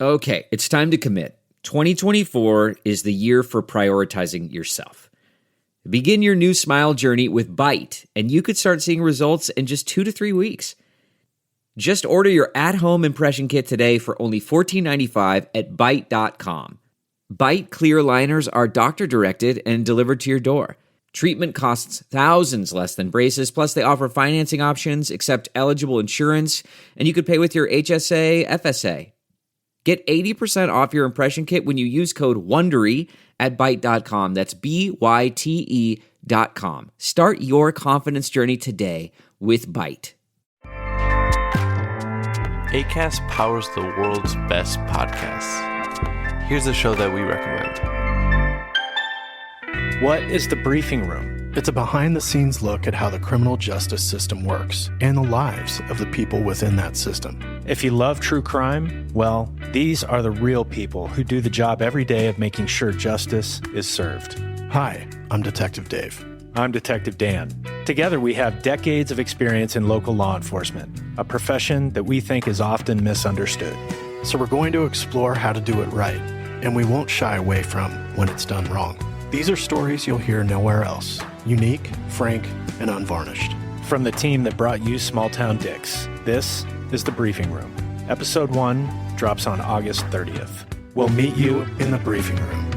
Okay, it's time to commit. 2024 is the year for prioritizing yourself. Begin your new smile journey with Byte, and you could start seeing results in just 2 to 3 weeks. Just order your at-home impression kit today for only $14.95 at Byte.com. Byte clear liners are doctor-directed and delivered to your door. Treatment costs thousands less than braces, plus they offer financing options, accept eligible insurance, and you could pay with your HSA, FSA. Get 80% off your impression kit when you use code WONDERY at Byte.com. That's BYTE.com. Start your confidence journey today with Byte. Acast powers the world's best podcasts. Here's a show that we recommend. What is The Briefing Room? It's a behind-the-scenes look at how the criminal justice system works and the lives of the people within that system. If you love true crime, well, these are the real people who do the job every day of making sure justice is served. Hi, I'm Detective Dave. I'm Detective Dan. Together, we have decades of experience in local law enforcement, a profession that we think is often misunderstood. So we're going to explore how to do it right, and we won't shy away from when it's done wrong. These are stories you'll hear nowhere else. Unique, frank, and unvarnished. From the team that brought you Small Town Dicks, this is The Briefing Room. Episode 1 drops on August 30th. We'll meet you in the briefing room.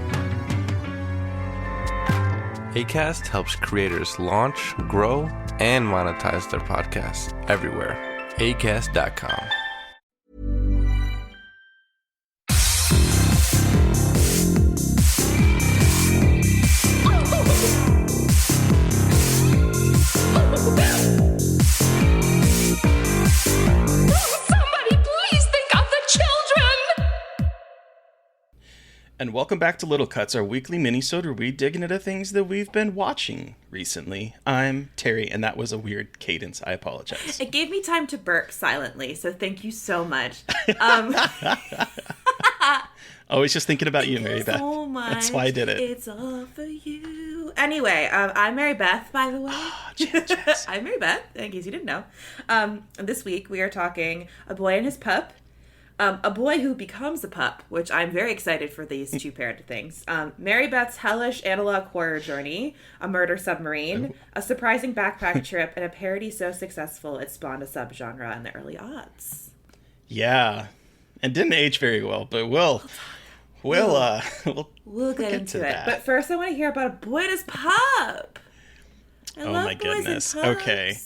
Acast helps creators launch, grow, and monetize their podcasts everywhere. Acast.com. And welcome back to Little Cuts, our weekly mini-sode where we dig into the things that we've been watching recently. I'm Terry, and that was a weird cadence. I apologize. It gave me time to burp silently, so thank you so much. Always just thinking about you, Mary Beth. So much. That's why I did it. It's all for you. Anyway, I'm Mary Beth, by the way. I'm Mary Beth, in case you didn't know. This week we are talking A Boy and His Pup. A boy who becomes a pup, which I'm very excited for these two paired things. Mary Beth's hellish analog horror journey, a murder submarine, a surprising backpack trip, and a parody so successful it spawned a subgenre in the early aughts. Yeah, and didn't age very well, but we'll get into it. But first, I want to hear about A Boy and His Pup. I love my boys goodness. And pups. Okay.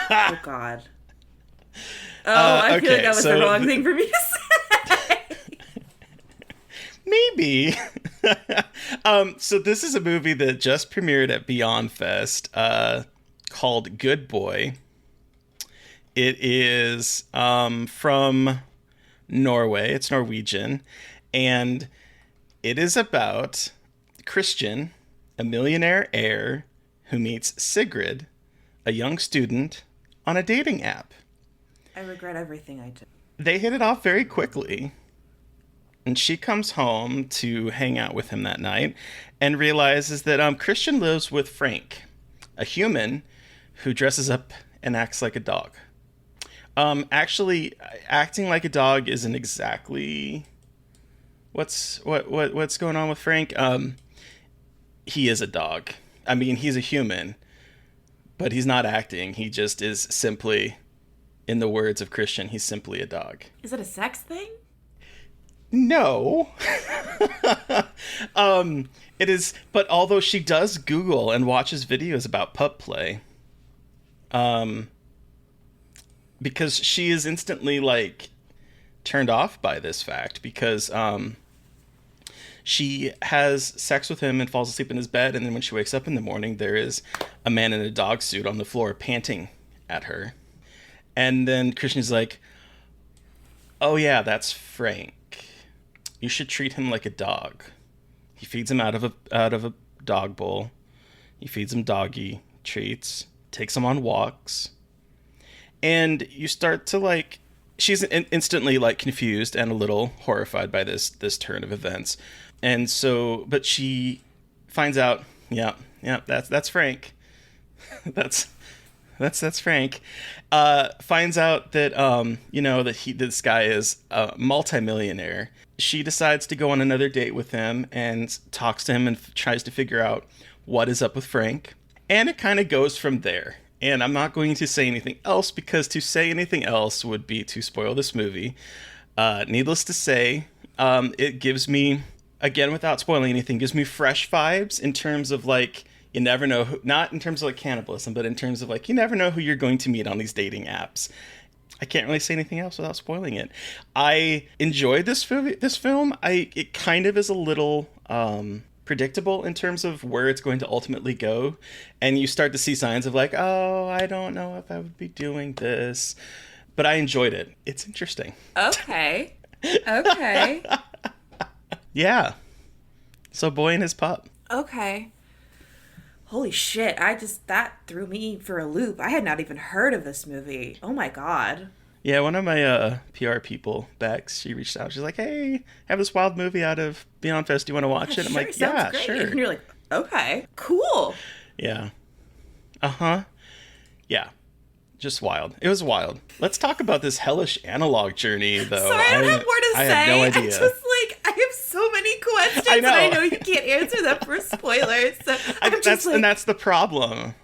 Oh God. I feel like that was the wrong thing for me to say. Maybe. So this is a movie that just premiered at Beyond Fest called Good Boy. It is from Norway. It's Norwegian. And it is about Christian, a millionaire heir who meets Sigrid, a young student, on a dating app. I regret everything I did. They hit it off very quickly. And she comes home to hang out with him that night and realizes that Christian lives with Frank, a human who dresses up and acts like a dog. Actually, acting like a dog isn't exactly what's going on with Frank. He is a dog. I mean, he's a human, but he's not acting. He just is simply, in the words of Christian, he's simply a dog. Is it a sex thing? No. It is, but although she does Google and watches videos about pup play, because she is instantly turned off by this fact, because she has sex with him and falls asleep in his bed, and then when she wakes up in the morning, there is a man in a dog suit on the floor panting at her. And then Christian's like, "Oh yeah, that's Frank. You should treat him like a dog. He feeds him out of a dog bowl. He feeds him doggy treats, takes him on walks." And you start to she's instantly confused and a little horrified by this turn of events. And so, but she finds out, yeah, that's Frank. That's Frank. finds out that that this guy is a multimillionaire. She decides to go on another date with him and talks to him and tries to figure out what is up with Frank. And it kind of goes from there. And I'm not going to say anything else because to say anything else would be to spoil this movie. Needless to say, it gives me, again, without spoiling anything, gives me fresh vibes in terms of like, you never know who, not in terms of like cannibalism, but in terms of like, you never know who you're going to meet on these dating apps. I can't really say anything else without spoiling it. I enjoyed this film. It kind of is a little predictable in terms of where it's going to ultimately go. And you start to see signs of like, oh, I don't know if I would be doing this. But I enjoyed it. It's interesting. Okay. Okay. Yeah. So Boy and His Pup. Okay. Holy shit, that threw me for a loop. I had not even heard of this movie. Oh my god. Yeah, one of my PR people, Bex, she reached out. She's like, hey, I have this wild movie out of Beyond Fest. Do you want to watch it? I'm like, yeah, great. sure. And you're like, okay, cool. Yeah. Uh-huh. Yeah. Just wild. It was wild. Let's talk about this hellish analog journey, though. Sorry, I don't have more to say. I have no idea. I have so many questions, I know. and I know you can't answer them for spoilers. So And that's the problem.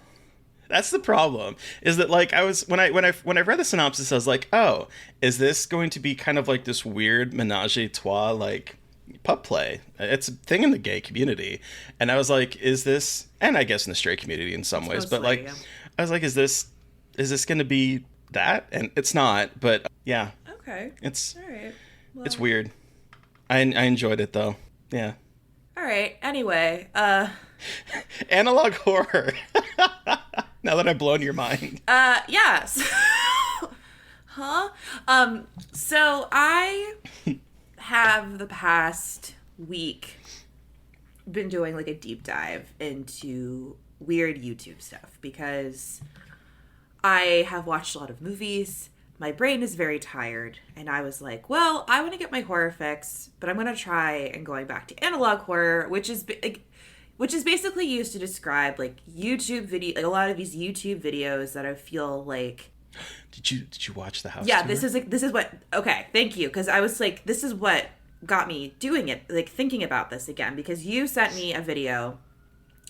That's the problem. Is that like when I read the synopsis, I was like, oh, is this going to be kind of like this weird menage a trois like pup play? It's a thing in the gay community, and I was like, is this? And I guess in the straight community in some ways, but like, yeah. I was like, is this going to be that? And it's not. But yeah. Okay. It's all right. Well, it's weird. I enjoyed it though. Yeah. All right. Anyway, analog horror. Now that I've blown your mind. Yes. Huh? So I have the past week been doing like a deep dive into weird YouTube stuff because I have watched a lot of movies. My brain is very tired, and I was like, well, I want to get my horror fix, but I'm going to try and going back to analog horror, which is basically used to describe like YouTube video, like a lot of these YouTube videos that I feel like. Did you watch the house? Yeah, tour? this is what. Okay, thank you, because I was like, this is what got me doing it, like thinking about this again, because you sent me a video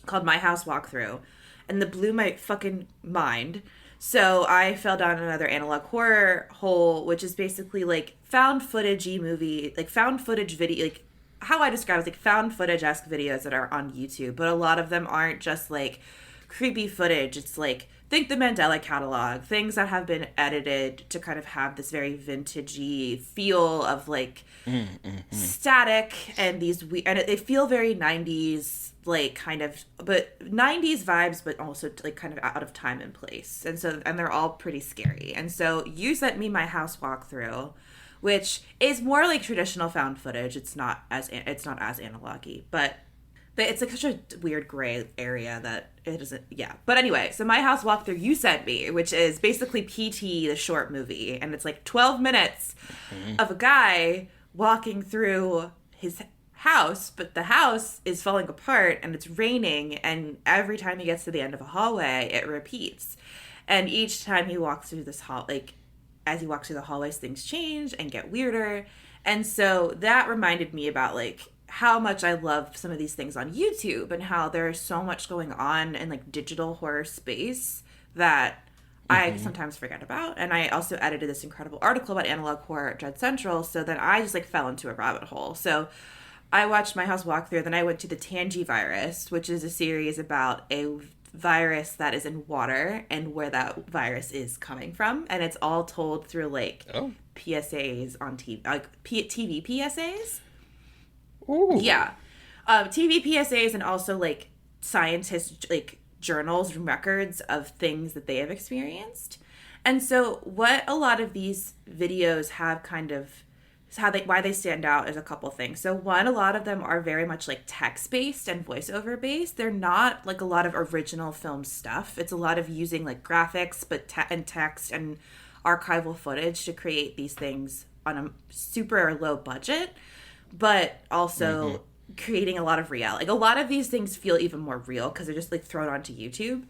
called My House Walkthrough, and it blew my fucking mind. So I fell down another analog horror hole, which is basically like found footage-y movie, like found footage video, like how I describe it, like found footage-esque videos that are on YouTube, but a lot of them aren't just like creepy footage. It's like, think the Mandela catalog, things that have been edited to kind of have this very vintagey feel of like static and these and they feel very 90s, like kind of, but 90s vibes, but also like kind of out of time and place. And they're all pretty scary. And so you sent me My House Walkthrough, which is more like traditional found footage. It's not as analog-y, but it's like such a weird gray area that it isn't. Yeah. But anyway, so My House Walkthrough you sent me, which is basically PT, the short movie, and it's like 12 minutes of a guy walking through his house, but the house is falling apart and it's raining, and every time he gets to the end of a hallway, it repeats. And each time he walks through this hall, like as he walks through the hallways, things change and get weirder. And so that reminded me about like how much I love some of these things on YouTube and how there's so much going on in like digital horror space that I sometimes forget about. And I also edited this incredible article about analog horror at Dread Central, so then I just like fell into a rabbit hole. So I watched My House Walkthrough, then I went to the Tangy virus, which is a series about a virus that is in water and where that virus is coming from, and it's all told through like PSAs on TV, like TV PSAs. Ooh. Yeah, TV PSAs, and also like scientists like journals and records of things that they have experienced. And so what a lot of these videos have kind of why they stand out is a couple things. So one, a lot of them are very much like text-based and voiceover based. They're not like a lot of original film stuff. It's a lot of using like graphics and text and archival footage to create these things on a super low budget, but also creating a lot of reality. Like a lot of these things feel even more real because they're just like thrown onto YouTube.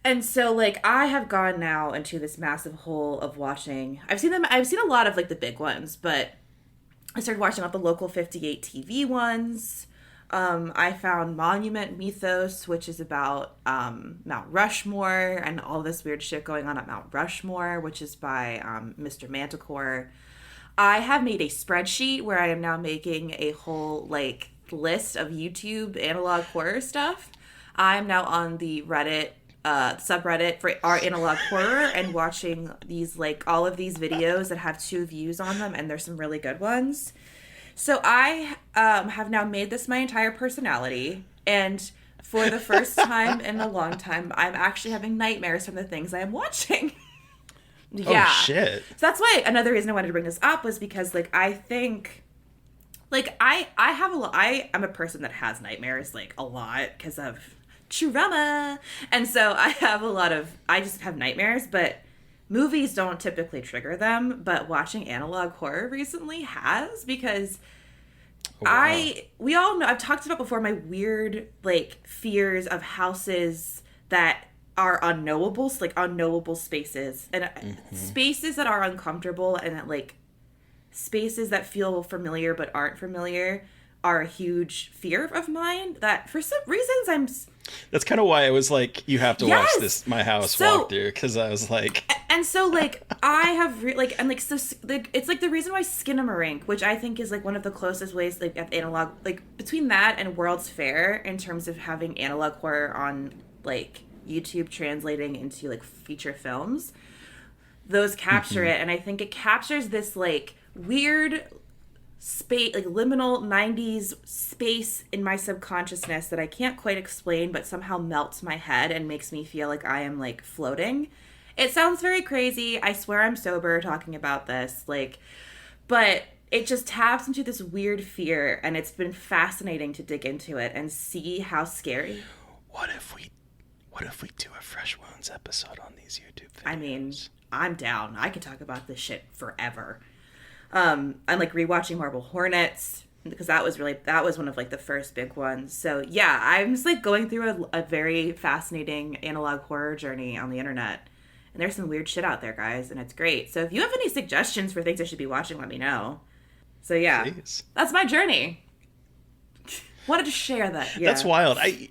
And so, like, I have gone now into this massive hole of watching. I've seen a lot of, like, the big ones, but I started watching all the local 58 TV ones. I found Monument Mythos, which is about Mount Rushmore and all this weird shit going on at Mount Rushmore, which is by Mr. Manticore. I have made a spreadsheet where I am now making a whole, like, list of YouTube analog horror stuff. I'm now on the Reddit subreddit for our analog horror and watching these, like, all of these videos that have 2 views on them, and there's some really good ones. So I have now made this my entire personality, and for the first time in a long time, I'm actually having nightmares from the things I am watching. Yeah. Oh, shit. So that's why another reason I wanted to bring this up was because, like, I think, like, I'm a person that has nightmares, like, a lot because of trauma. And so I just have nightmares, but movies don't typically trigger them, but watching analog horror recently has, because we all know, I've talked about before my weird, like, fears of houses that are unknowable, like unknowable spaces, and spaces that are uncomfortable, and that, like, spaces that feel familiar but aren't familiar are a huge fear of mine that for some reasons That's kind of why I was like, you have to watch this My House walkthrough, because I was like... And so, like, I have, it's, like, the reason why Skinamarink, which I think is, like, one of the closest ways, like, of analog, like, between that and World's Fair, in terms of having analog horror on, like, YouTube translating into, like, feature films, those capture it, and I think it captures this, like, weird space, like, liminal 90s space in my subconsciousness that I can't quite explain, but somehow melts my head and makes me feel like I am, like, floating. It sounds very crazy. I swear I'm sober talking about this, like, but it just taps into this weird fear, and it's been fascinating to dig into it and see how scary. What if we do a Fresh Wounds episode on these YouTube videos? I mean, I'm down. I could talk about this shit forever. I'm, like, rewatching Marble Hornets, because that was one of, like, the first big ones. So yeah, I'm just, like, going through a very fascinating analog horror journey on the internet, and there's some weird shit out there, guys, and it's great. So if you have any suggestions for things I should be watching, let me know. So yeah, Please. That's my journey. Wanted to share that. Yeah. That's wild. I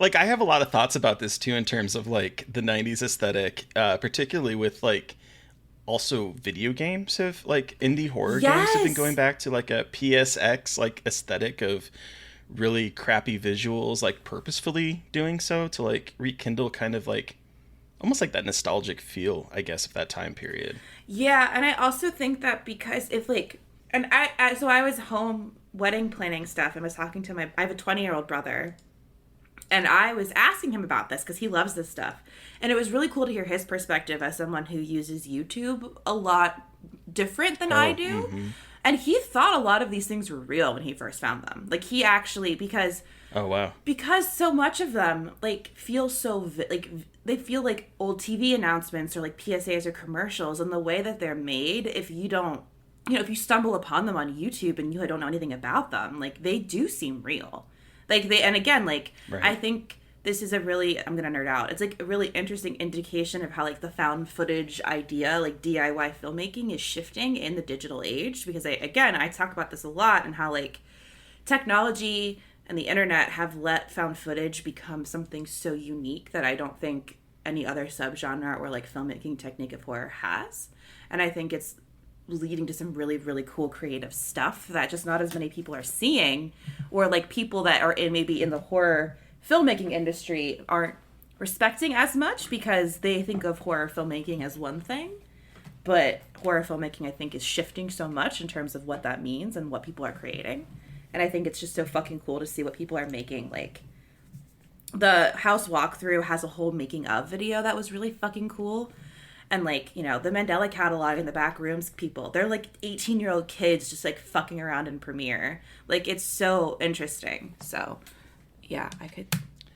have a lot of thoughts about this too, in terms of, like, the 90s aesthetic, particularly with, like, also video games have, like, indie horror games have been going back to, like, a PSX, like, aesthetic of really crappy visuals, like, purposefully doing so to, like, rekindle kind of, like, almost like that nostalgic feel, I guess, of that time period. Yeah, and I also think that because if, like, and so I was home wedding planning stuff and was talking to I have a 20-year-old brother, and I was asking him about this because he loves this stuff. And it was really cool to hear his perspective as someone who uses YouTube a lot different than I do. Mm-hmm. And he thought a lot of these things were real when he first found them. Like, he actually, because... Oh, wow. Because so much of them, like, feel so... they feel like old TV announcements or, like, PSAs or commercials. And the way that they're made, if you don't... You know, if you stumble upon them on YouTube and you don't know anything about them, like, they do seem real. Like, and again, like, right. I think this is I'm gonna nerd out. It's, like, a really interesting indication of how, like, the found footage idea, like, DIY filmmaking is shifting in the digital age. Because I talk about this a lot, and how, like, technology and the internet have let found footage become something so unique that I don't think any other subgenre or, like, filmmaking technique of horror has. And I think it's leading to some really, really cool creative stuff that just not as many people are seeing, or, like, people that are maybe in the horror filmmaking industry aren't respecting as much because they think of horror filmmaking as one thing. But horror filmmaking, I think, is shifting so much in terms of what that means and what people are creating. And I think it's just so fucking cool to see what people are making. Like, the house walkthrough has a whole making of video that was really fucking cool. And, like, you know, the Mandela catalog in the back rooms, people, they're, like, 18-year-old kids just, like, fucking around in Premiere. Like, it's so interesting. So, yeah, I could...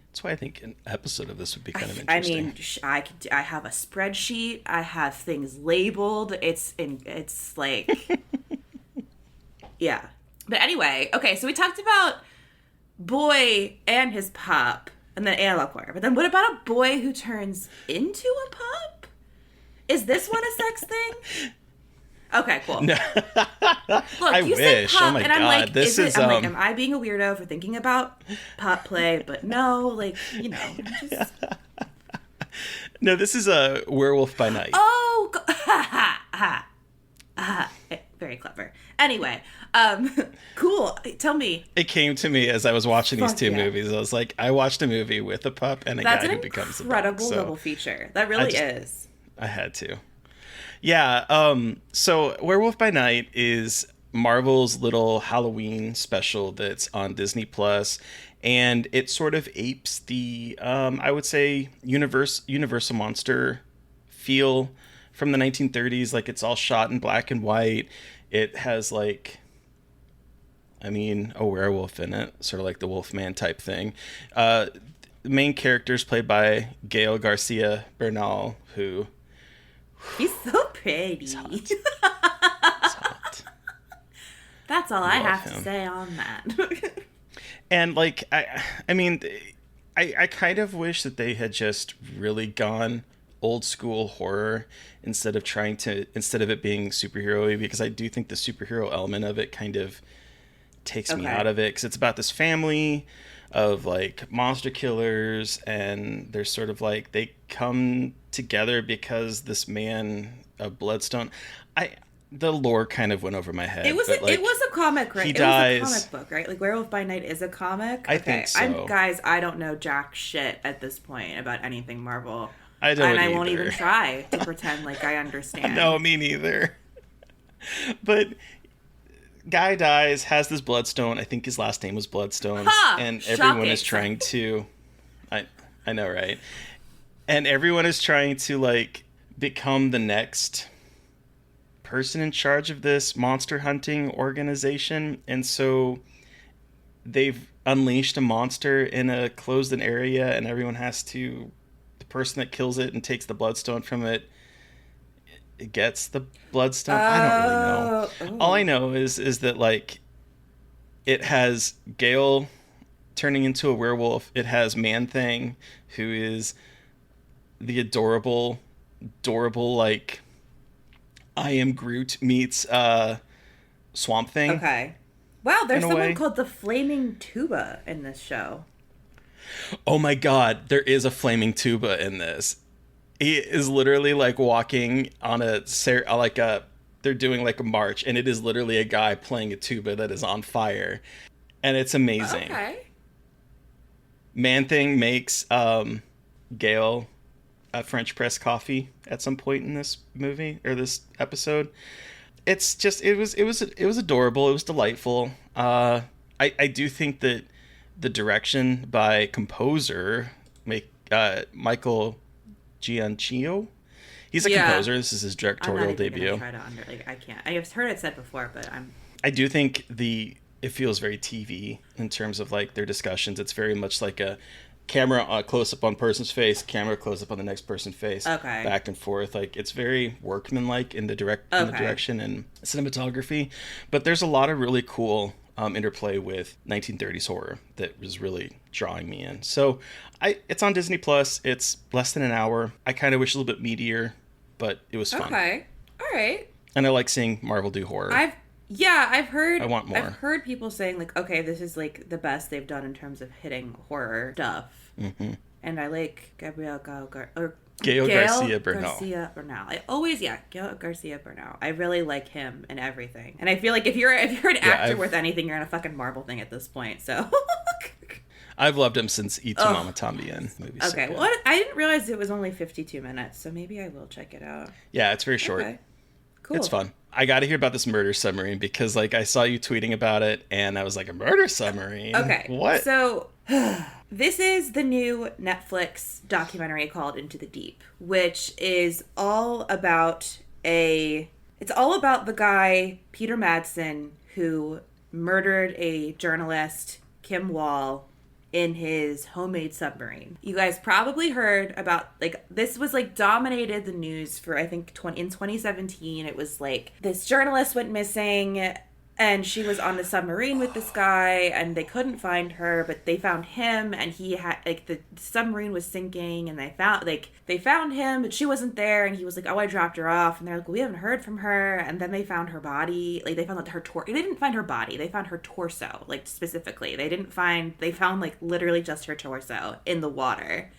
That's why I think an episode of this would be kind of interesting. I mean, I have a spreadsheet. I have things labeled. It's like... yeah. But anyway, okay, so we talked about Boy and his pup. And then I love horror. But then what about a boy who turns into a pup? Is this one a sex thing? Okay, cool. No. Look, I you wish. said pup, Oh my and I'm God. like, This is I'm like, am I being a weirdo for thinking about pup play? But no, like, you know, just... No, this is a Werewolf by Night. Oh, very clever. Anyway, cool. Tell me. It came to me as I was watching these Fuck two yeah. movies. I was like, I watched a movie with a pup and a That's guy an who becomes a dog. incredible So double feature. That really is. I had to. Yeah. So Werewolf by Night is Marvel's little Halloween special that's on Disney Plus, and it sort of apes the I would say Universal monster feel from the 1930s. Like, it's all shot in black and white. It has like, I mean, a werewolf in it, sort of like the Wolfman type thing. The main character is played by Gael Garcia Bernal, who... He's so pretty. It's hot. That's all I Love have him. to say on that. And like, I mean, I kind of wish that they had just really gone old school horror instead of it being superhero-y, because I do think the superhero element of it kind of takes me out of it, because it's about this family of like monster killers, and they're sort of like, they come together because this man, a Bloodstone, the lore kind of went over my head. It was a comic, right? He It dies. was a comic book, right? Like Werewolf by Night is a comic. I think so. Guys, I don't know jack shit at this point about anything Marvel. I don't and I either. won't even try to pretend like I understand. No, me neither. But guy dies, has this Bloodstone. I think his last name was Bloodstone. Ha! And everyone is Shocking. trying to... I know, right? And everyone is trying to, like, become the next person in charge of this monster hunting organization. And so they've unleashed a monster in a closed-in area, and everyone has to... The person that kills it and takes the Bloodstone from it gets the Bloodstone. I don't really know. All I know is that, like, it has Gale turning into a werewolf. It has Man-Thing, who is the adorable, like, I Am Groot meets Swamp Thing. Okay. Wow, there's In a someone way. called the Flaming Tuba in this show. Oh my God, there is a flaming tuba in this. He is literally like walking on they're doing like a march, and it is literally a guy playing a tuba that is on fire, and it's amazing. Okay. Man-Thing makes Gale a French press coffee at some point in this movie or this episode. It's just it was adorable. It was delightful. I do think that the direction by composer Michael Giacchino. He's a composer. This is his directorial debut. I'm not even gonna try to I can't. I've heard it said before, but I do think it feels very TV in terms of like their discussions. It's very much like a camera close up on person's face, camera close up on the next person's face, back and forth. Like, it's very workmanlike in the direction and cinematography. But there's a lot of really cool interplay with 1930s horror that was really drawing me in. So it's on Disney Plus. It's less than an hour. I kind of wish a little bit meatier, but it was fun. Okay. All right. And I like seeing Marvel do horror. I've heard. I want more. I've heard people saying like, okay, this is like the best they've done in terms of hitting horror stuff. Mm-hmm. And I like Gael Garcia Bernal. Gael Garcia Bernal. I really like him and everything. And I feel like if you're an actor worth anything, you're in a fucking Marvel thing at this point. So. I've loved him since E. Mama Tambien movie. Okay, well, I didn't realize it was only 52 minutes, so maybe I will check it out. Yeah, it's very short. Okay. Cool. It's fun. I got to hear about this murder submarine because, like, I saw you tweeting about it, and I was like, a murder submarine? Okay. What? So, this is the new Netflix documentary called Into the Deep, which is all about the guy, Peter Madsen, who murdered a journalist, Kim Wall, in his homemade submarine. You guys probably heard about, like, this was like dominated the news for, I think, in 2017. It was like this journalist went missing And she was on a submarine with this guy, and they couldn't find her, but they found him, and he had, like, the submarine was sinking, and they found him, but she wasn't there, and he was like, oh, I dropped her off, and they're like, well, we haven't heard from her, and then they found her body, like, they found like, they didn't find her body, they found her torso, like, specifically, they found, like, literally just her torso in the water.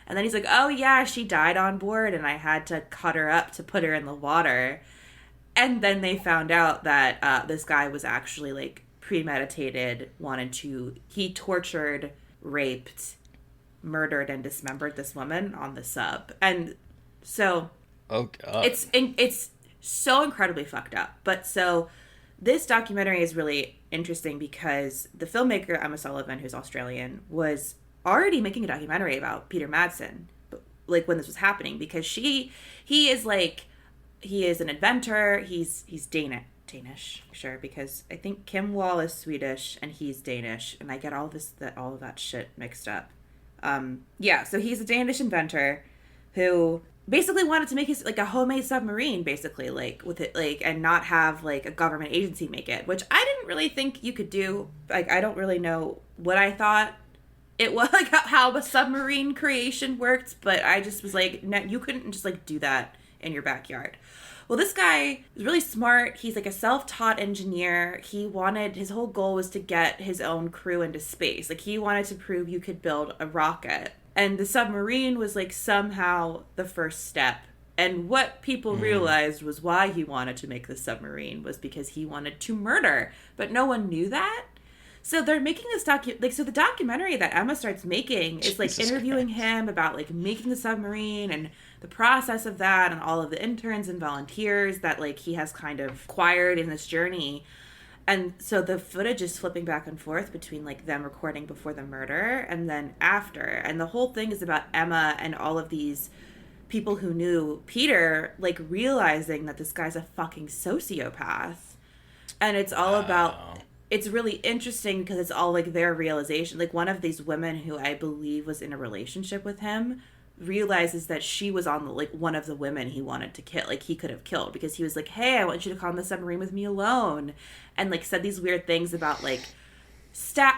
And then he's like, oh, yeah, she died on board, and I had to cut her up to put her in the water. And then they found out that this guy was actually, like, premeditated, he tortured, raped, murdered, and dismembered this woman on the sub. And so... Oh, God. It's so incredibly fucked up. But so this documentary is really interesting because the filmmaker, Emma Sullivan, who's Australian, was already making a documentary about Peter Madsen, like, when this was happening. Because he is an inventor. He's Danish, sure, because I think Kim Wall is Swedish and he's Danish, and I get all of that shit mixed up. So he's a Danish inventor who basically wanted to make his, like, a homemade submarine, basically, like, with it, like, and not have, like, a government agency make it, which I didn't really think you could do. Like, I don't really know what I thought it was, like, how a submarine creation worked, but I just was like, no, you couldn't just, like, do that in your backyard. Well, this guy is really smart. He's like a self-taught engineer. His whole goal was to get his own crew into space. Like, he wanted to prove you could build a rocket. And the submarine was, like, somehow the first step. And what people realized was why he wanted to make the submarine was because he wanted to murder. But no one knew that. So they're making this so the documentary that Emma starts making is, like, interviewing him about, like, making the submarine and the process of that and all of the interns and volunteers that, like, he has kind of acquired in this journey. And so the footage is flipping back and forth between, like, them recording before the murder and then after. And the whole thing is about Emma and all of these people who knew Peter, like, realizing that this guy's a fucking sociopath. And it's all about... It's really interesting because it's all, like, their realization. Like, one of these women who I believe was in a relationship with him realizes that she was on, like, one of the women he wanted to kill. Like, he could have killed because he was like, hey, I want you to come on the submarine with me alone. And, like, said these weird things about, like, he said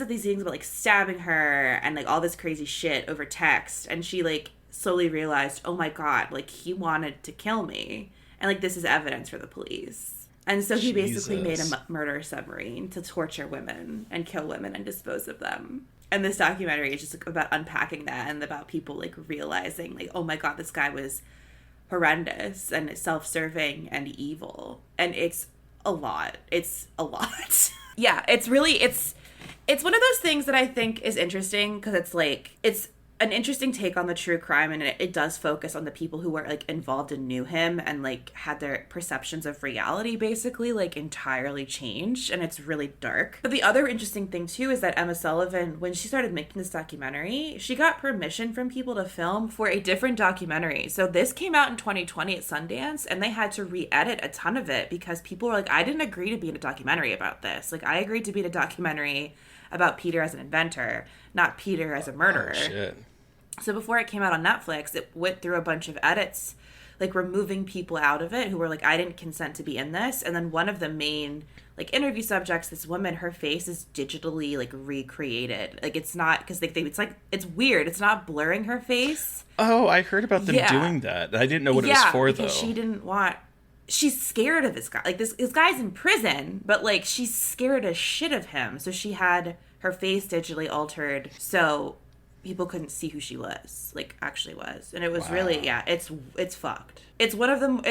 these things about, like, stabbing her and, like, all this crazy shit over text. And she, like, slowly realized, oh my God, like, he wanted to kill me. And, like, this is evidence for the police. And so he basically made a murder submarine to torture women and kill women and dispose of them. And this documentary is just, like, about unpacking that and about people, like, realizing, like, oh my God, this guy was horrendous and self-serving and evil. And it's a lot. It's a lot. Yeah, it's one of those things that I think is interesting because it's, like, it's an interesting take on the true crime, and it does focus on the people who were, like, involved and knew him and, like, had their perceptions of reality basically, like, entirely changed, and it's really dark. But the other interesting thing too is that Emma Sullivan, when she started making this documentary, she got permission from people to film for a different documentary. So this came out in 2020 at Sundance, and they had to re-edit a ton of it because people were like, I didn't agree to be in a documentary about this. Like, I agreed to be in a documentary about Peter as an inventor, not Peter as a murderer. Oh, shit. So before it came out on Netflix, it went through a bunch of edits, like, removing people out of it who were like, I didn't consent to be in this. And then one of the main, like, interview subjects, this woman, her face is digitally, like, recreated. Like, it's not, because it's weird. It's not blurring her face. Oh, I heard about them doing that. I didn't know what it was for, though. She didn't want... She's scared of this guy. Like, this guy's in prison, but, like, she's scared as shit of him. So she had her face digitally altered so people couldn't see who she was, like, actually was. And it was really, it's fucked. It's one of them,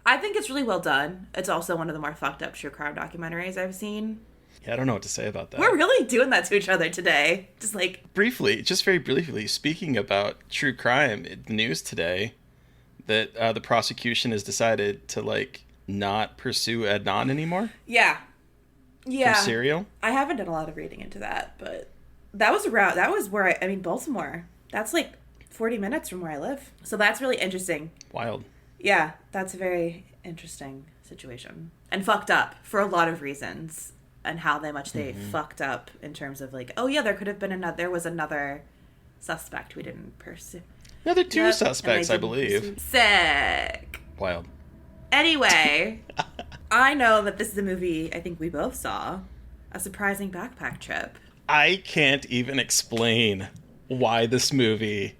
I think it's really well done. It's also one of the more fucked up true crime documentaries I've seen. Yeah, I don't know what to say about that. We're really doing that to each other today. Just, like... Very briefly, speaking about true crime, the news today that the prosecution has decided to, like, not pursue Adnan anymore. Yeah. From Serial. I haven't done a lot of reading into that, but that was where I mean, Baltimore. That's, like, 40 minutes from where I live. So that's really interesting. Wild. Yeah, that's a very interesting situation. And fucked up for a lot of reasons. And how much they fucked up in terms of, like, oh yeah, there was another suspect we didn't pursue. No, there are two suspects, I believe. Sick. Wild. Anyway, I know that this is a movie I think we both saw, A Surprising Backpack Trip. I can't even explain why this movie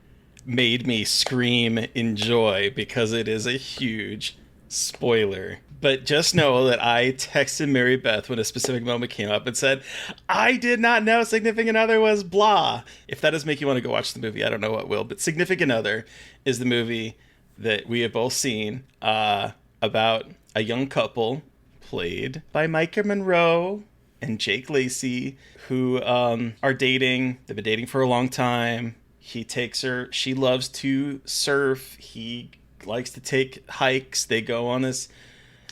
made me scream in joy, because it is a huge spoiler. But just know that I texted Mary Beth when a specific moment came up and said, I did not know Significant Other was blah. If that does make you want to go watch the movie, I don't know what will. But Significant Other is the movie that we have both seen about a young couple played by Micah Monroe and Jake Lacey, who are dating. They've been dating for a long time. He takes her. She loves to surf. He likes to take hikes. They go on this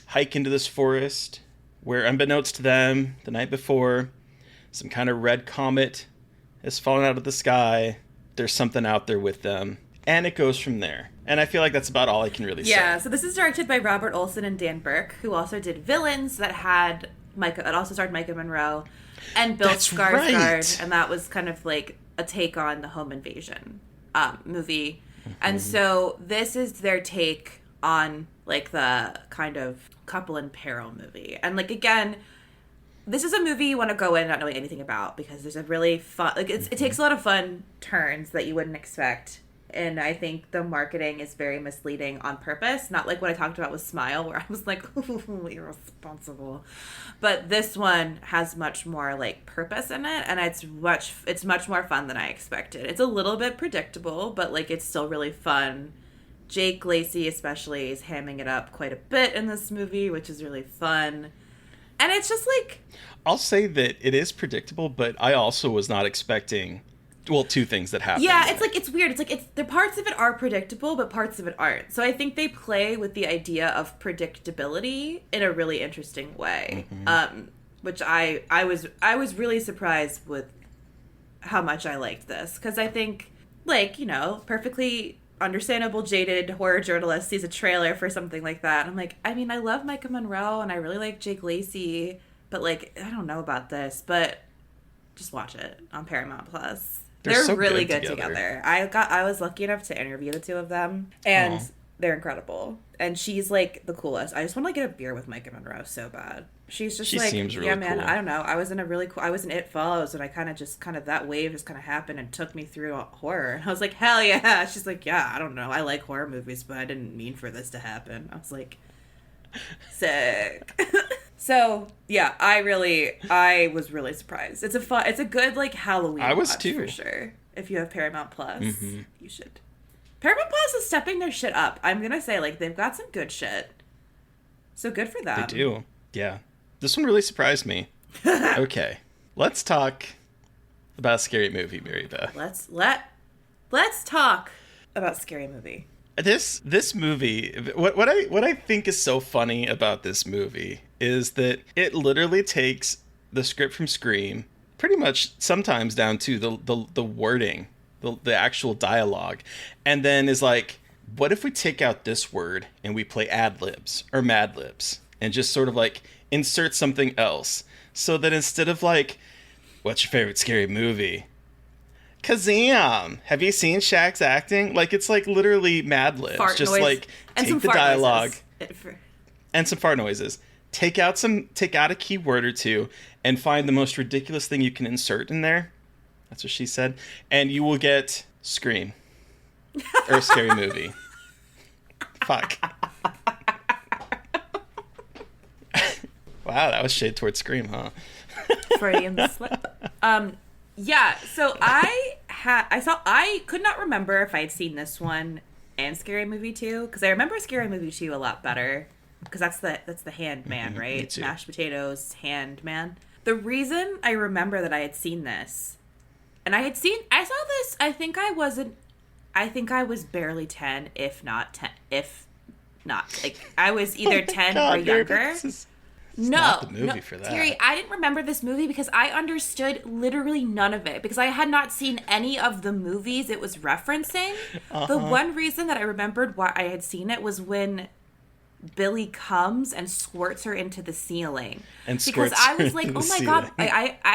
hike into this forest where, unbeknownst to them, the night before, some kind of red comet has fallen out of the sky. There's something out there with them. And it goes from there. And I feel like that's about all I can really say. Yeah, so this is directed by Robert Olson and Dan Burke, who also did Villains that had Micah. It also starred Micah Monroe and Bill Skarsgård. Right. And that was kind of like a take on the home invasion movie. Mm-hmm. And so this is their take on like the kind of couple in peril movie. And like, again, this is a movie you want to go in not knowing anything about, because there's a really fun, like it takes a lot of fun turns that you wouldn't expect. And I think the marketing is very misleading on purpose. Not like what I talked about with Smile, where I was like, ooh, irresponsible. But this one has much more like purpose in it, and it's much more fun than I expected. It's a little bit predictable, but like it's still really fun. Jake Lacey especially is hamming it up quite a bit in this movie, which is really fun. And it's just like, I'll say that it is predictable, but I also was not expecting, well, two things that happen. Yeah, it's like, it's weird. It's like, the parts of it are predictable, but parts of it aren't. So I think they play with the idea of predictability in a really interesting way. Which I was really surprised with how much I liked this. Because I think, like, you know, perfectly understandable jaded horror journalist sees a trailer for something like that. I'm like, I mean, I love Micah Monroe and I really like Jake Lacey, but like, I don't know about this, but just watch it on Paramount Plus. They're so really good good together. I was lucky enough to interview the two of them, and they're incredible. And she's like the coolest. I just want to get a beer with Micah Monroe so bad. She's just like, seems really yeah, man. cool. I don't know. I was in It Follows, and I kind of that wave just kind of happened and took me through horror. And I was like, hell yeah. She's like, yeah, I don't know. I like horror movies, but I didn't mean for this to happen. I was like, sick. So yeah, I was really surprised. It's a good like Halloween I was watch too. for sure. If you have Paramount Plus, you should. Paramount Plus is stepping their shit up. I'm gonna say, like, they've got some good shit. So good for them. They do. Yeah. This one really surprised me. Okay. Let's talk about a scary movie, Mary Beth. Let's talk about Scary Movie. This movie, what I think is so funny about this movie is that it literally takes the script from Scream, pretty much sometimes down to the wording, the actual dialogue, and then is like, what if we take out this word and we play ad-libs or Mad Libs and just sort of like insert something else, so that instead of like, what's your favorite scary movie? Kazam! Have you seen Shaq's acting? Like, it's like literally Mad Libs. Fart just noise. like And take some the fart dialogue noises. and some fart noises. Take out a key word or two and find the most ridiculous thing you can insert in there. That's what she said. And you will get Scream. Or a scary movie. Fuck. Wow, that was shade towards Scream, huh? Freudian slip. Yeah, so I could not remember if I had seen this one and Scary Movie 2, because I remember Scary Movie 2 a lot better, because that's the hand man, right? me too. Mashed potatoes, hand man. The reason I remember that I had seen this, and I saw this, I think I was barely 10, if not, like, I was either 10 or younger. Not the movie for that. Terry, I didn't remember this movie because I understood literally none of it, because I had not seen any of the movies it was referencing. The one reason that I remembered why I had seen it was when Billy comes and squirts her into the ceiling. Because I was like, oh my God.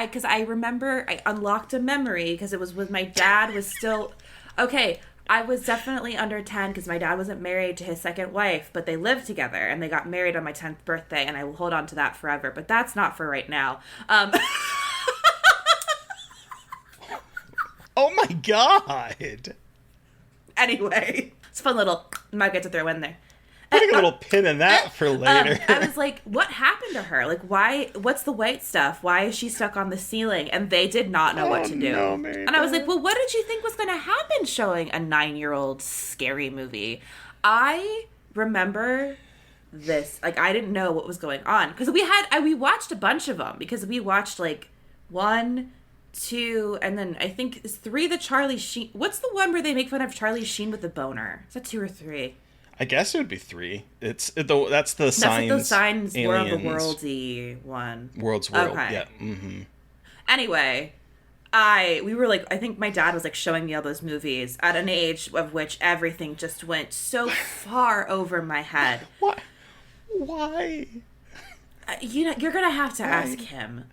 Because I remember I unlocked a memory because it was when my dad was still... Okay, I was definitely under 10 because my dad wasn't married to his second wife, but they lived together and they got married on my 10th birthday, and I will hold on to that forever. But that's not for right now. Oh my God. Anyway, it's a fun little nugget to throw in there. Putting a little pin in that for later. I was like, what happened to her? Like, why? What's the white stuff? Why is she stuck on the ceiling? And they did not know what to do. No, Mary and I was like, well, what did you think was going to happen showing a 9-year-old scary movie? I remember this. Like, I didn't know what was going on. Because we watched a bunch of them. Because we watched, like, 1, 2, and then I think it's 3 the Charlie Sheen. What's the one where they make fun of Charlie Sheen with the boner? Is that 2 or 3? I guess it would be 3. That's the signs. That's the signs aliens. World of the Worldsy one. World's World. Okay. Yeah. Mm-hmm. Anyway, we were like, I think my dad was like showing me all those movies at an age of which everything just went so far over my head. What? Why? You're gonna have to ask him.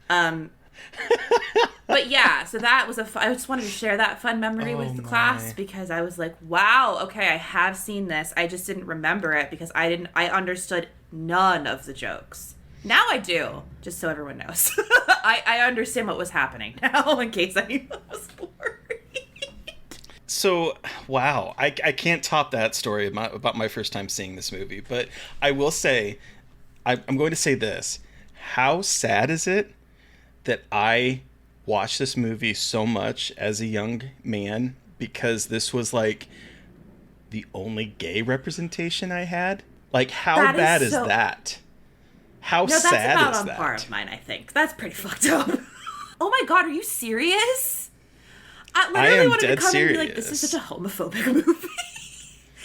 But yeah, so that was I just wanted to share that fun memory with the class because I was like, wow, okay, I have seen this. I just didn't remember it because I understood none of the jokes. Now I do, just so everyone knows. I understand what was happening now in case anyone was worried. So, wow, I can't top that story about my first time seeing this movie, but I will say, I'm going to say this. How sad is it that I watched this movie so much as a young man because this was like the only gay representation I had? Like, how bad is that? How sad is that? No, that's about on par of mine, I think. That's pretty fucked up. Oh my God, are you serious? I am wanted dead to come serious. And be like, this is such a homophobic movie.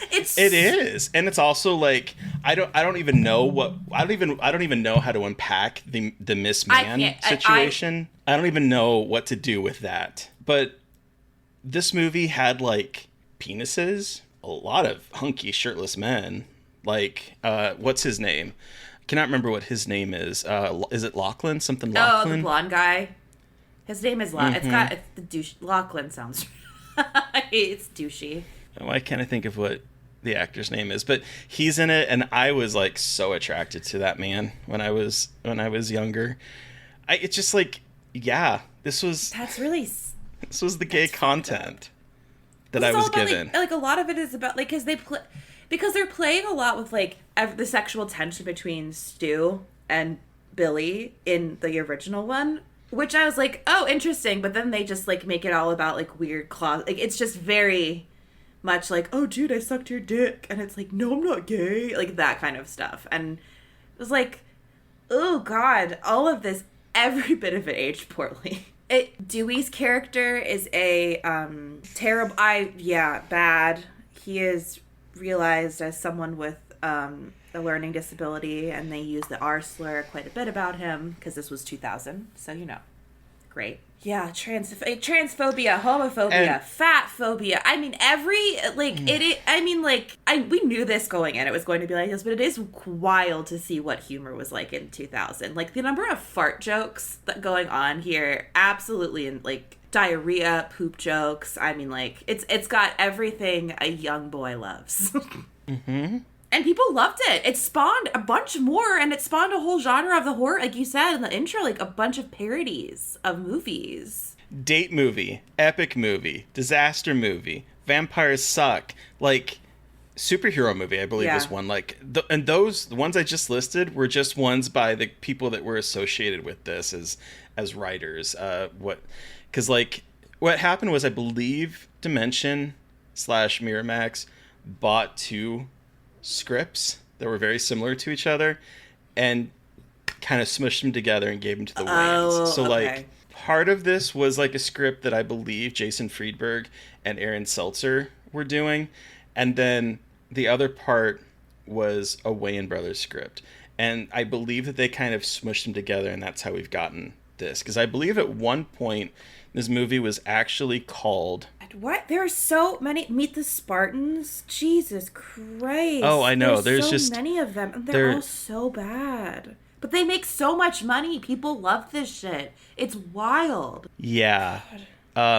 It is, and it's also like I don't even know how to unpack the Miss Man situation. I don't even know what to do with that. But this movie had like penises, a lot of hunky shirtless men. Like what's his name? I cannot remember what his name is. Is it Lachlan? Something Lachlan? Oh, the blonde guy. His name is Lachlan. Mm-hmm. It's the douche. Lachlan sounds. It's douchey. Why can't I think of what the actor's name is? But he's in it, and I was like so attracted to that man when I was younger. It's just like, yeah, this was the gay content that I was given. Like a lot of it is about like because they're playing a lot with like the sexual tension between Stu and Billy in the original one. Which I was like, oh, interesting. But then they just, like, make it all about, like, weird claws. Like, it's just very much like, oh, dude, I sucked your dick. And it's like, no, I'm not gay. Like, that kind of stuff. And it was like, oh, God, all of this, every bit of it aged poorly. Dewey's character is a terrible, bad. He is realized as someone with a learning disability, and they use the R slur quite a bit about him because this was 2000, so great. Yeah, transphobia, homophobia, fat phobia. I mean, we knew this going in. It was going to be like this, but it is wild to see what humor was like in 2000. Like the number of fart jokes that going on here, absolutely, and like diarrhea, poop jokes. I mean, like it's got everything a young boy loves. Mm-hmm. And people loved it. It spawned a bunch more, and it spawned a whole genre of the horror, like you said in the intro, like a bunch of parodies of movies. Date movie, epic movie, disaster movie, vampires suck, like superhero movie, I believe was one. Like, and the ones I just listed were just ones by the people that were associated with this as writers. Because like what happened was, I believe Dimension / Miramax bought 2 scripts that were very similar to each other and kind of smushed them together and gave them to the Wayans. So like part of this was like a script that I believe Jason Friedberg and Aaron Seltzer were doing, and then the other part was a Wayans Brothers script, and I believe that they kind of smushed them together, and that's how we've gotten this. Because I believe at one point this movie was actually called... What? There are so many. Meet the Spartans? Jesus Christ. Oh, I know. There's so many of them. And they're all so bad. But they make so much money. People love this shit. It's wild. Yeah.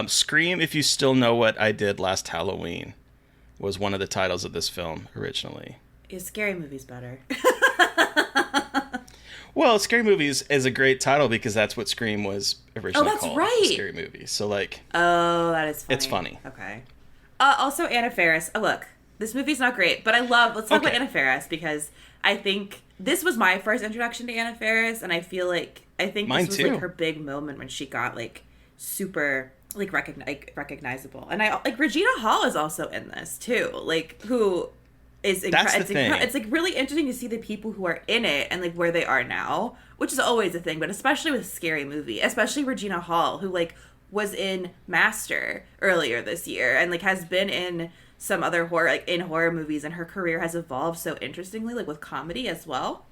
Scream If You Still Know What I Did Last Halloween. was one of the titles of this film originally. Is Scary Movie's better? Well, Scary Movies is a great title because that's what Scream was originally called. Right. Scary Movie. So, like... Oh, that is funny. It's funny. Okay. Also, Anna Faris. Oh, look. This movie's not great, but let's talk about Anna Faris because I think this was my first introduction to Anna Faris, and I think Mine this was too. like her big moment when she got like super like recognizable. And I like Regina Hall is also in this too, like who is That's the thing. It's like really interesting to see the people who are in it and like where they are now, which is always a thing, but especially with Scary Movie, especially Regina Hall, who like was in Master earlier this year and like has been in some other horror movies, and her career has evolved so interestingly, like with comedy as well.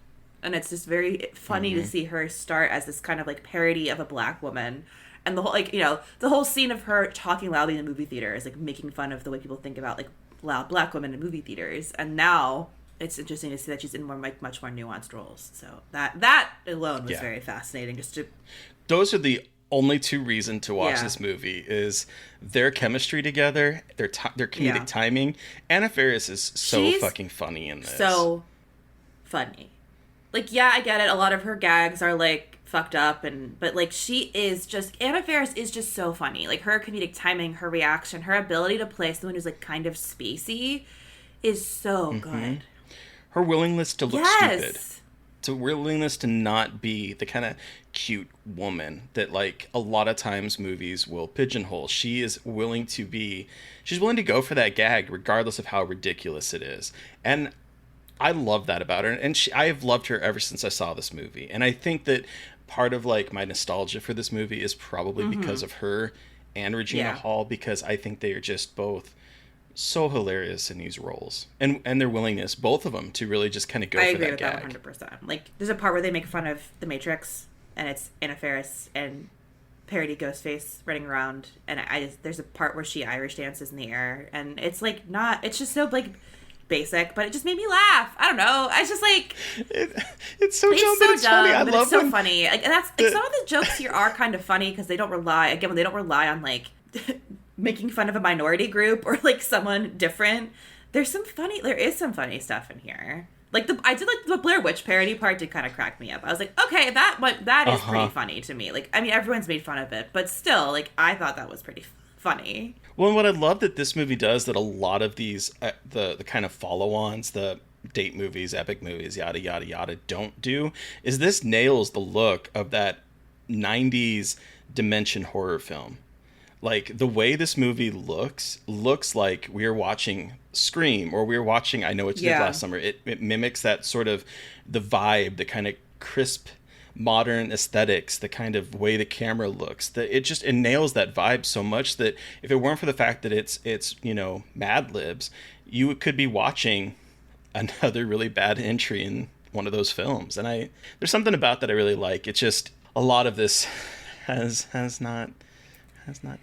And it's just very funny to see her start as this kind of like parody of a black woman, and the whole like the whole scene of her talking loudly in the movie theater is like making fun of the way people think about like loud black women in movie theaters. And now it's interesting to see that she's in more like much more nuanced roles. So that alone was very fascinating. Those are the only two reasons to watch this movie is their chemistry together, their comedic timing. Anna Faris is she's fucking funny in this. So funny. Like, yeah, I get it. A lot of her gags are like fucked up, but like Anna Faris is just so funny. Like her comedic timing, her reaction, her ability to play someone who's like kind of spacey is so good. Her willingness to look stupid. To willingness to not be the kind of cute woman that like a lot of times movies will pigeonhole. She's willing to go for that gag regardless of how ridiculous it is. And I love that about her. And I have loved her ever since I saw this movie. And I think that part of like my nostalgia for this movie is probably because of her and Regina Hall, because I think they are just both so hilarious in these roles, and their willingness, both of them, to really just kind of go for that gag. I agree with that 100%. Like, there's a part where they make fun of The Matrix, and it's Anna Faris and parody Ghostface running around, and there's a part where she Irish dances in the air, and it's like it's just so like basic, but it just made me laugh. I don't know. I just like it's so dumb, but it's funny. I love it's so funny. Like, and that's like some of the jokes here are kind of funny because they don't rely on like making fun of a minority group or like someone different. There is some funny stuff in here. Like the Blair Witch parody part did kind of crack me up. I was like, okay, that is pretty funny to me. Like, I mean, everyone's made fun of it, but still, like, I thought that was pretty funny. Well, and what I love that this movie does that a lot of these the kind of follow-ons, the date movies, epic movies, yada yada yada, don't do, is this nails the look of that 90s dimension horror film. Like, the way this movie looks like we are watching Scream, or we were watching I Know What You Did Last Summer. It mimics that sort of the vibe, the kind of crisp modern aesthetics, the kind of way the camera looks. It nails that vibe so much that if it weren't for the fact that it's Mad Libs, you could be watching another really bad entry in one of those films. And there's something about that I really like. It's just a lot of this has not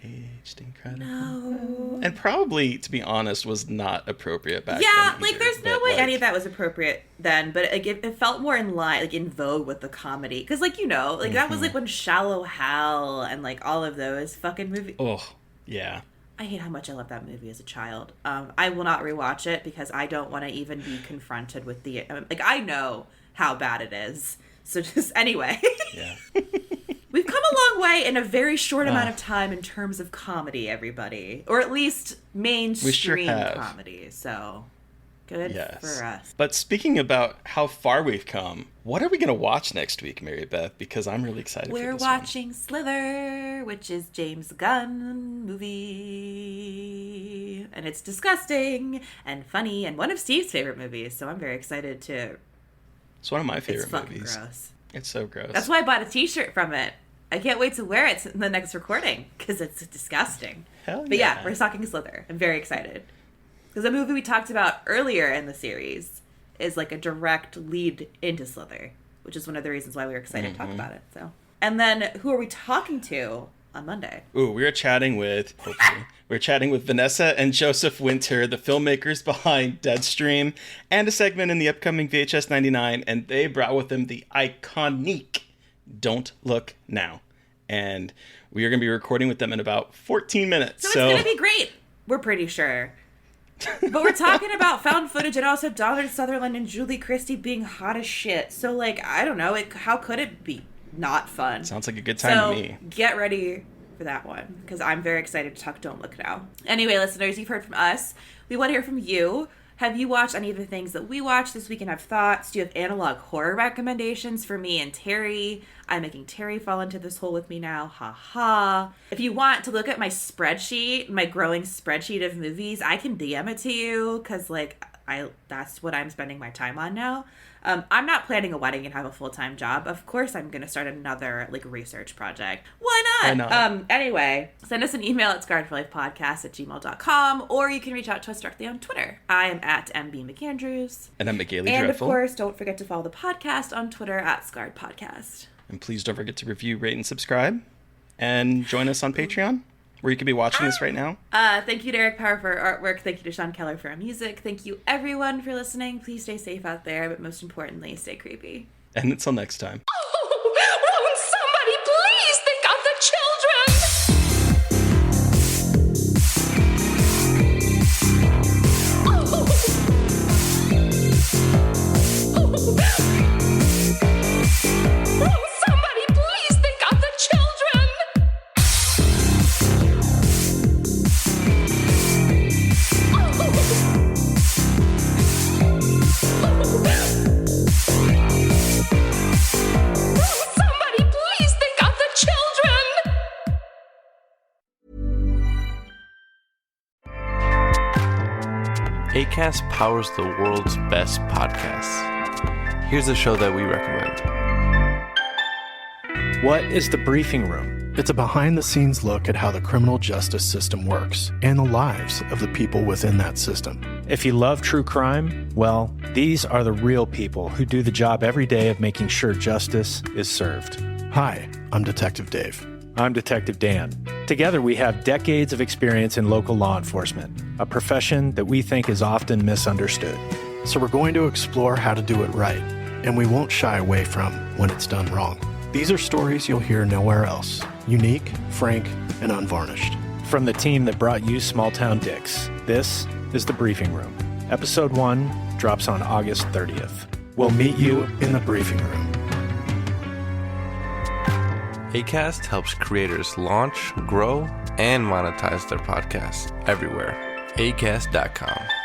aged incredibly. No. And probably, to be honest, was not appropriate back then. Yeah, like, there's no way any of that was appropriate then, but like, it felt more in line, like, in vogue with the comedy. Because, like, that was like when Shallow Hal and like all of those fucking movies. Oh, yeah. I hate how much I loved that movie as a child. I will not rewatch it because I don't want to even be confronted with like, I know how bad it is. So just, anyway. Yeah. We've come a long way in a very short amount of time in terms of comedy, everybody. Or at least mainstream comedy. So, good for us. But speaking about how far we've come, what are we going to watch next week, Mary Beth? Because I'm really excited for this We're watching Slither, which is James Gunn movie. And it's disgusting and funny and one of Steve's favorite movies. So I'm very excited to... It's one of my favorite movies. It's fucking gross. It's so gross. That's why I bought a t-shirt from it. I can't wait to wear it in the next recording because it's disgusting. Hell yeah. But yeah, we're talking Slither. I'm very excited. Because the movie we talked about earlier in the series is like a direct lead into Slither, which is one of the reasons why we were excited to talk about it. So, and then who are we talking to on Monday? Ooh, we're chatting with Vanessa and Joseph Winter, the filmmakers behind Deadstream, and a segment in the upcoming VHS 99, and they brought with them the iconic Don't Look Now. And we are going to be recording with them in about 14 minutes. So it's going to be great. We're pretty sure. But we're talking about found footage and also Donald Sutherland and Julie Christie being hot as shit. So, like, I don't know. How could it be not fun? Sounds like a good time to me. Get ready for that one, because I'm very excited to talk Don't Look Now. Anyway, listeners, you've heard from us. We want to hear from you. Have you watched any of the things that we watched this week and have thoughts? Do you have analog horror recommendations for me and Terry? I'm making Terry fall into this hole with me now. Ha ha. If you want to look at my spreadsheet, my growing spreadsheet of movies, I can DM it to you, because, like, that's what I'm spending my time on now. I'm not planning a wedding and have a full-time job. Of course I'm going to start another, like, research project. Why not? Anyway, send us an email at scarredforlifepodcast@gmail.com, or you can reach out to us directly on Twitter. I am at MB McAndrews. And I'm McGailey And, Dreadful. of course, don't forget to follow the podcast on Twitter at Scarred Podcast. And please don't forget to review, rate, and subscribe. And join us on Patreon, where you could be watching this right now. Thank you to Eric Power for our artwork. Thank you to Sean Keller for our music. Thank you, everyone, for listening. Please stay safe out there, but most importantly, stay creepy. And until next time. Won't somebody please think of the children? Won't somebody please think of the children? Somebody please think of the children! Acast powers the world's best podcasts. Here's a show that we recommend. What is the briefing room? It's a behind-the-scenes look at how the criminal justice system works and the lives of the people within that system. If you love true crime, well, these are the real people who do the job every day of making sure justice is served. Hi, I'm Detective Dave. I'm Detective Dan. Together, we have decades of experience in local law enforcement, a profession that we think is often misunderstood. So we're going to explore how to do it right, and we won't shy away from when it's done wrong. These are stories you'll hear nowhere else. Unique, frank, and unvarnished. From the team that brought you Small Town Dicks, this is The Briefing Room. Episode 1 drops on August 30th. We'll meet you in the briefing room. Acast helps creators launch, grow, and monetize their podcasts everywhere. Acast.com.